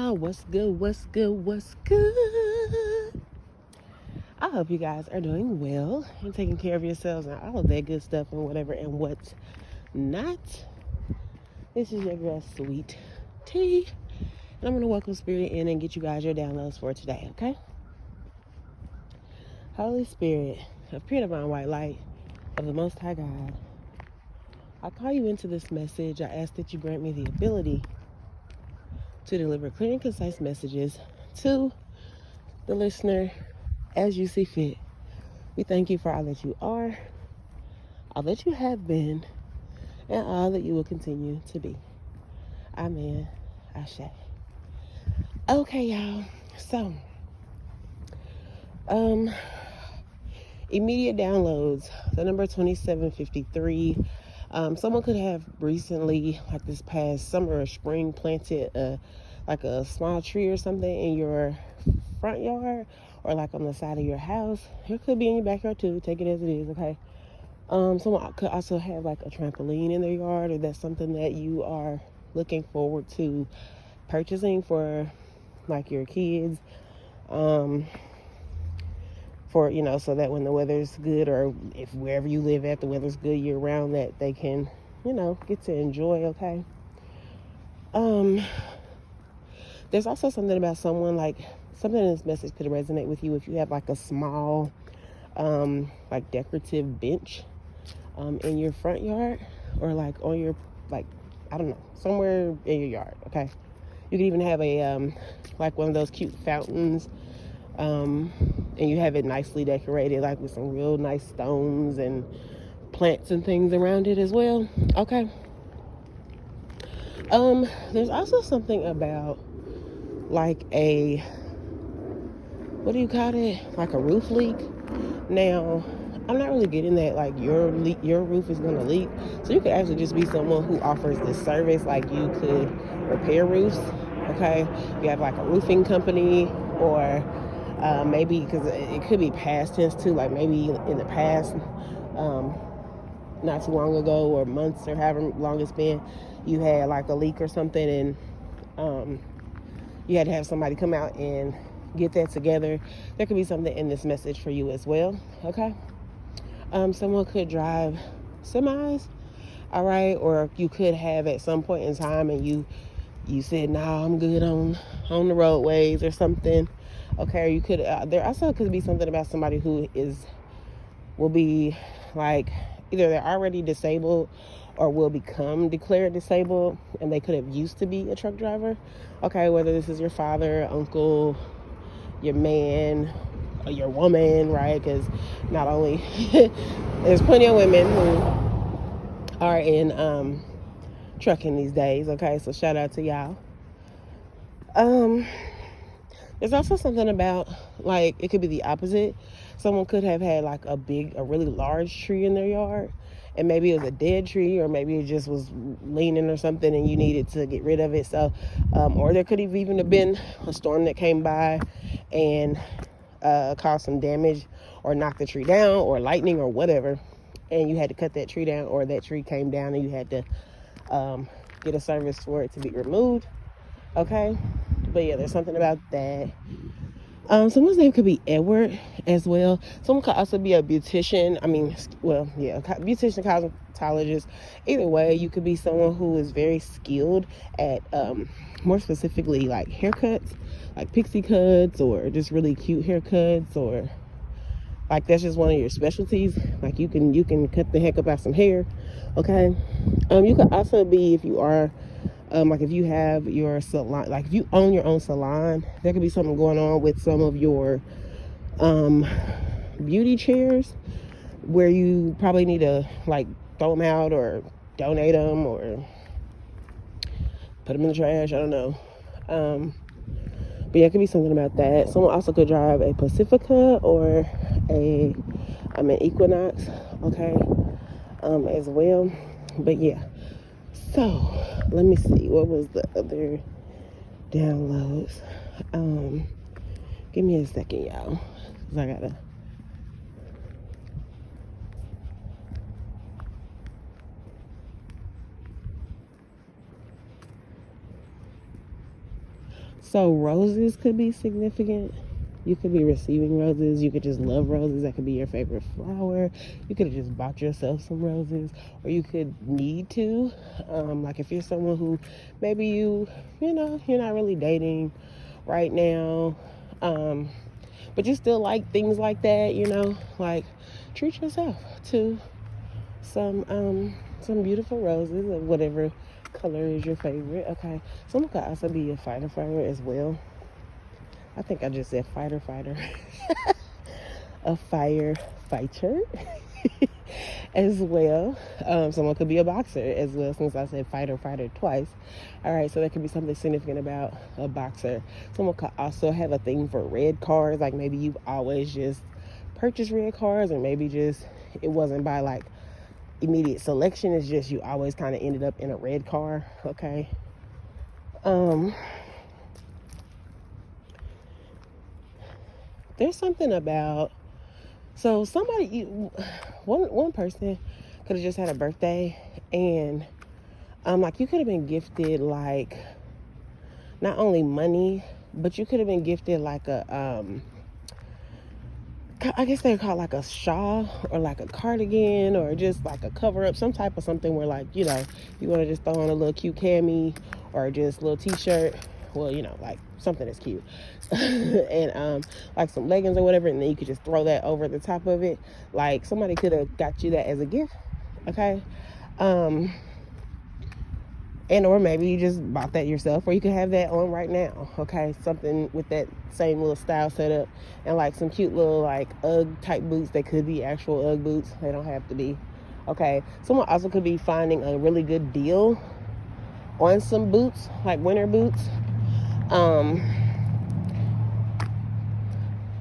y'all? What's good? What's good? What's good? I hope you guys are doing well and taking care of yourselves and all of that good stuff and whatever and what's not. This is your girl, Sweet Tea, and I'm going to welcome Spirit in and get you guys your downloads for today, okay? Holy Spirit, of pure divine white light of the Most High God, I call you into this message. I ask that you grant me the ability to deliver clear and concise messages to the listener as you see fit. We thank you for all that you are, all that you have been, and all that you will continue to be. Amen. Ashe. Okay, y'all. So, immediate downloads. The number 2753. Someone could have recently, like this past summer or spring, planted like a small tree or something in your front yard or like on the side of your house. It could be in your backyard too. Take it as it is, okay? Someone could also have like a trampoline in their yard, or that's something that you are looking forward to purchasing for like your kids. For, so that when the weather's good, or if wherever you live at, the weather's good year round, that they can, get to enjoy, okay? There's also something about someone, like, something in this message could resonate with you if you have like a small, like decorative bench, in your front yard, or like on your, like, I don't know, somewhere in your yard, okay? You can even have a, like one of those cute fountains, and you have it nicely decorated, like with some real nice stones and plants and things around it as well, okay? There's also something about like a, what do you call it? Like a roof leak. Now, I'm not really getting that like your roof is gonna leak. So you could actually just be someone who offers this service, like you could repair roofs, okay? You have like a roofing company, or maybe, because it could be past tense too, like maybe in the past, not too long ago, or months, or however long it's been, you had like a leak or something, and you had to have somebody come out and get that together. There could be something in this message for you as well, okay? Someone could drive semis, all right? Or you could have at some point in time, and you said, "No, I'm good on the roadways," or something, okay? Or you could, there also could be something about somebody who will be like, either they're already disabled or will become declared disabled, and they could have used to be a truck driver, okay? Whether this is your father, uncle, your man, or your woman, right? Because not only there's plenty of women who are in trucking these days, okay? So shout out to y'all. There's also something about, like, it could be the opposite. Someone could have had like a really large tree in their yard, and maybe it was a dead tree, or maybe it just was leaning or something, and you needed to get rid of it. So, or there could have even been a storm that came by and caused some damage, or knocked the tree down, or lightning, or whatever, and you had to cut that tree down, or that tree came down and you had to get a service for it to be removed, okay? But yeah, there's something about that. Someone's name could be Edward as well. Someone could also be a beautician. Beautician, cosmetologist. Either way, you could be someone who is very skilled at, more specifically, like haircuts, like pixie cuts, or just really cute haircuts, or like that's just one of your specialties. Like you can cut the heck about some hair, okay? You could also be, if you are, like if you have your salon, like if you own your own salon, there could be something going on with some of your beauty chairs, where you probably need to like throw them out, or donate them, or put them in the trash, I don't know. But yeah, it could be something about that. Someone also could drive a Pacifica or an Equinox, okay, as well. But yeah, so let me see, what was the other downloads? Give me a second, y'all, because I gotta. So roses could be significant. You could be receiving roses. You could just love roses. That could be your favorite flower. You could have just bought yourself some roses, or you could need to. Like if you're someone who maybe you're not really dating right now, but you still like things like that, like treat yourself to some beautiful roses of whatever color is your favorite. Okay, someone could also be a fighter as well. I think I just said fighter. A firefighter as well. Someone could be a boxer as well, since I said fighter twice. All right, so there could be something significant about a boxer. Someone could also have a thing for red cars, like maybe you've always just purchased red cars, or maybe just it wasn't by like immediate selection, it's just you always kind of ended up in a red car. Okay. There's something about, so somebody, one person could have just had a birthday, and like you could have been gifted like not only money, but you could have been gifted like a I guess they're called like a shawl or like a cardigan or just like a cover up, some type of something where like, you want to just throw on a little cute cami or just a little t-shirt. Well, like something that's cute. And like some leggings or whatever, and then you could just throw that over the top of it. Like somebody could have got you that as a gift. Okay. And or maybe you just bought that yourself, or you could have that on right now. Okay, something with that same little style setup, and like some cute little like UGG type boots. They could be actual UGG boots. They don't have to be. Okay, someone also could be finding a really good deal on some boots, like winter boots. And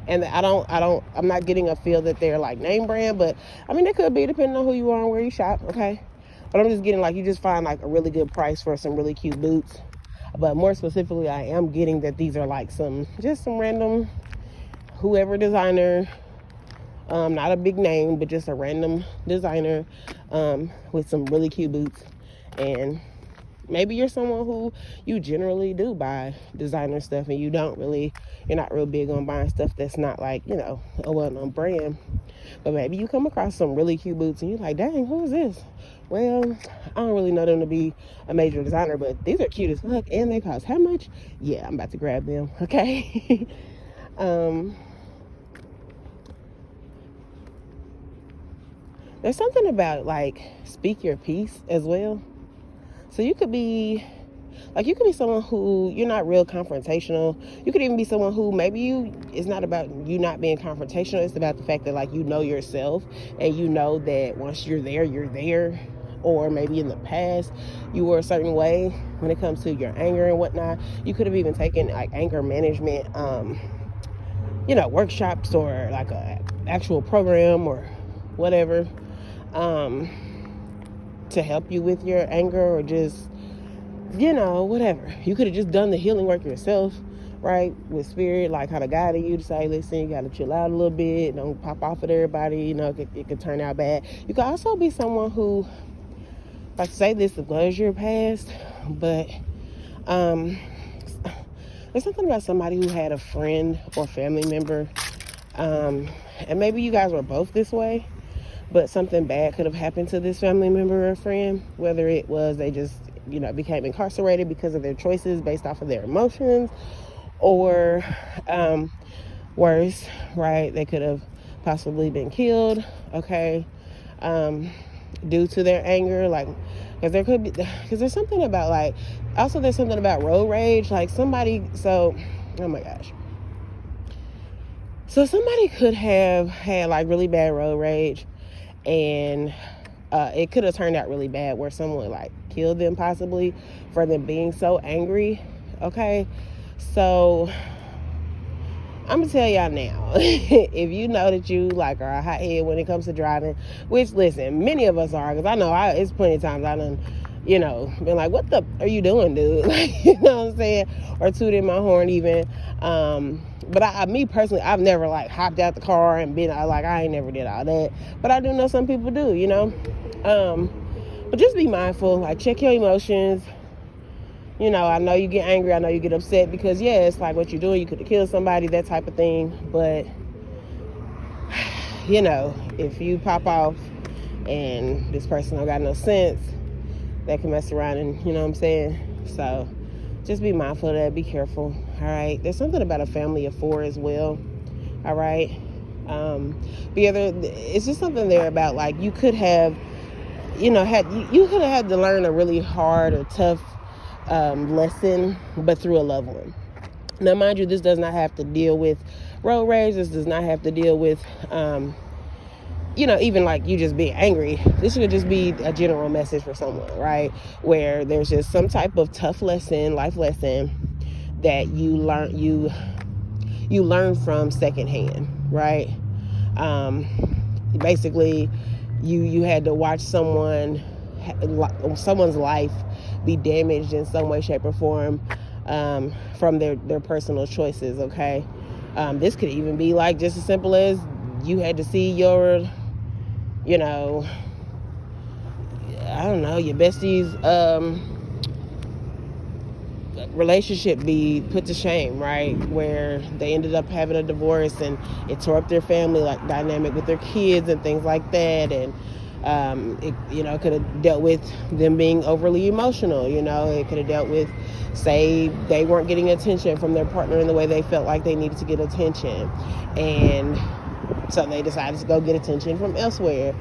I'm not getting a feel that they're like name brand, but I mean, they could be depending on who you are and where you shop. Okay. But I'm just getting like, you just find like a really good price for some really cute boots. But more specifically, I am getting that these are like some random, whoever designer, not a big name, but just a random designer, with some really cute boots. And maybe you're someone who you generally do buy designer stuff, and you're not real big on buying stuff that's not like, a well-known brand. But maybe you come across some really cute boots and you're like, dang, who is this? Well, I don't really know them to be a major designer, but these are cute as fuck, and they cost how much? Yeah, I'm about to grab them. Okay. There's something about like speak your piece as well. So you could be someone who you're not real confrontational. You could even be someone who maybe it's not about you not being confrontational. It's about the fact that like, yourself, and that once you're there. Or maybe in the past you were a certain way when it comes to your anger and whatnot. You could have even taken like anger management, workshops, or like a actual program or whatever, to help you with your anger, or just, whatever. You could have just done the healing work yourself, right? With spirit, like how to guide you to say, listen, you got to chill out a little bit. Don't pop off at everybody. It could turn out bad. You could also be someone who, like, say this was your past, but there's something about somebody who had a friend or family member, and maybe you guys were both this way, but something bad could have happened to this family member or friend, whether it was they just, became incarcerated because of their choices based off of their emotions, or worse, right? They could have possibly been killed, okay, due to their anger, like, because there's something about like, also there's something about road rage, like oh my gosh. So somebody could have had like really bad road rage, and it could have turned out really bad where someone like killed them, possibly, for them being so angry. Okay, so I'm gonna tell y'all now, if you know that you like are a hothead when it comes to driving, which, listen, many of us are, because I know it's plenty of times I done, been like, what the are you doing, dude? Like, you know what I'm saying? Or tooting my horn even. But me personally, I've never like hopped out the car and been like, I ain't never did all that. But I do know some people do, but just be mindful, like check your emotions, I know you get angry, I know you get upset because, yeah, it's like what you're doing, you could have killed somebody, that type of thing. But, if you pop off and this person don't got no sense, that can mess around and, you know what I'm saying? So just be mindful of that. Be careful. All right. There's something about a family of 4 as well. All right. It's just something there about, like, you could have, you could have had to learn a really hard or tough lesson, but through a loved one. Now, mind you, this does not have to deal with road rage. This does not have to deal with, even like you just being angry. This should just be a general message for someone, right? Where there's just some type of tough lesson, life lesson that you learn from secondhand, right? Basically, you had to watch someone's life be damaged in some way, shape, or form from their personal choices. Okay, this could even be like just as simple as you had to see your your bestie's relationship be put to shame, right? Where they ended up having a divorce and it tore up their family like dynamic with their kids and things like that. And it could have dealt with them being overly emotional. It could have dealt with, say, they weren't getting attention from their partner in the way they felt like they needed to get attention, and so they decided to go get attention from elsewhere.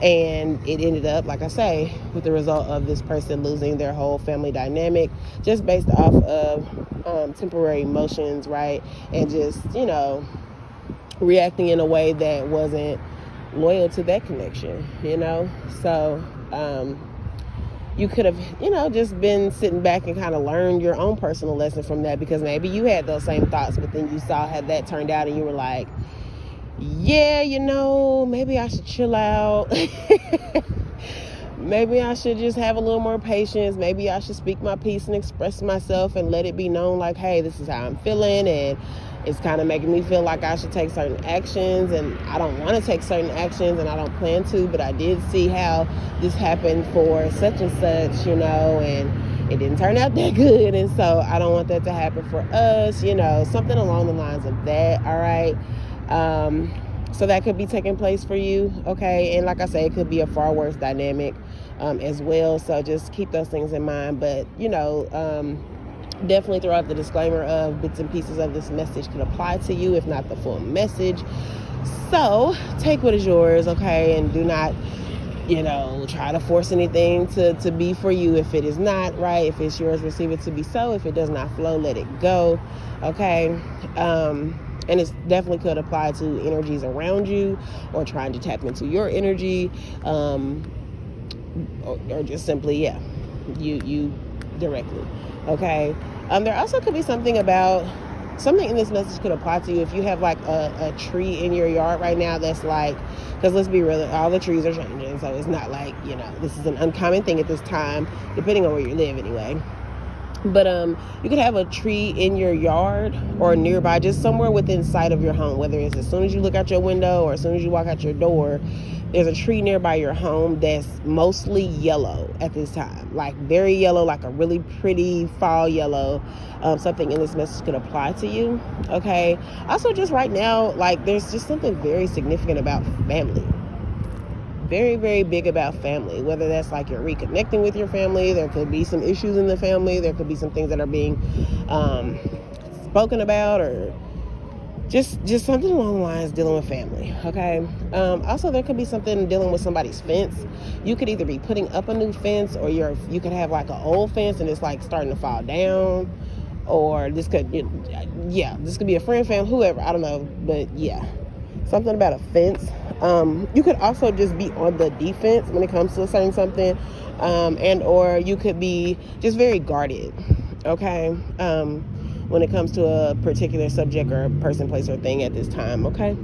And it ended up, like I say, with the result of this person losing their whole family dynamic just based off of temporary emotions, right? And just, reacting in a way that wasn't loyal to that connection, So you could have, just been sitting back and kind of learned your own personal lesson from that, because maybe you had those same thoughts, but then you saw how that turned out and you were like, yeah, maybe I should chill out. Maybe I should just have a little more patience. Maybe I should speak my piece and express myself and let it be known, like, hey, this is how I'm feeling, and it's kind of making me feel like I should take certain actions, and I don't want to take certain actions, and I don't plan to, but I did see how this happened for such and such, and it didn't turn out that good, and so I don't want that to happen for us, something along the lines of that. All right. So that could be taking place for you, okay? And like I say, it could be a far worse dynamic as well. So just keep those things in mind. But, definitely throw out the disclaimer of bits and pieces of this message could apply to you, if not the full message. So take what is yours, okay? And do not, try to force anything to be for you if it is not, right? If it's yours, receive it to be so. If it does not flow, let it go, okay? And it definitely could apply to energies around you, or trying to tap into your energy, or just simply, you directly. Okay. There also could be something in this message could apply to you if you have like a tree in your yard right now that's like, because let's be real, all the trees are changing, so it's not like, this is an uncommon thing at this time, depending on where you live anyway. But you could have a tree in your yard or nearby, just somewhere within sight of your home, whether it's as soon as you look out your window or as soon as you walk out your door. There's a tree nearby your home that's mostly yellow at this time, like very yellow, like a really pretty fall yellow. Something in this message could apply to you, okay? Also, just right now, like, there's just something very significant about family. Very, very big about family, whether that's like you're reconnecting with your family. There could be some issues in the family. There could be some things that are being spoken about, or just something along the lines dealing with family, okay? Also, there could be something dealing with somebody's fence. You could either be putting up a new fence, or you could have like an old fence and it's like starting to fall down, or this could be a friend, family, whoever, I don't know, but yeah, something about a fence. You could also just be on the defense when it comes to saying something, and or you could be just very guarded, okay, when it comes to a particular subject or person, place, or thing at this time, okay?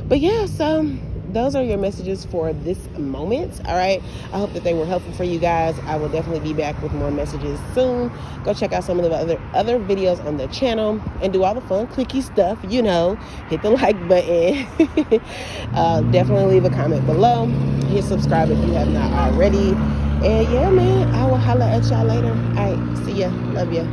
But yeah, so those are your messages for this moment, all right? I hope that they were helpful for you guys. I will definitely be back with more messages soon. Go check out some of the other videos on the channel and do all the fun clicky stuff, hit the like button. Definitely leave a comment below. Hit subscribe if you have not already. And yeah, man, I will holla at y'all later. All right, see ya. Love ya.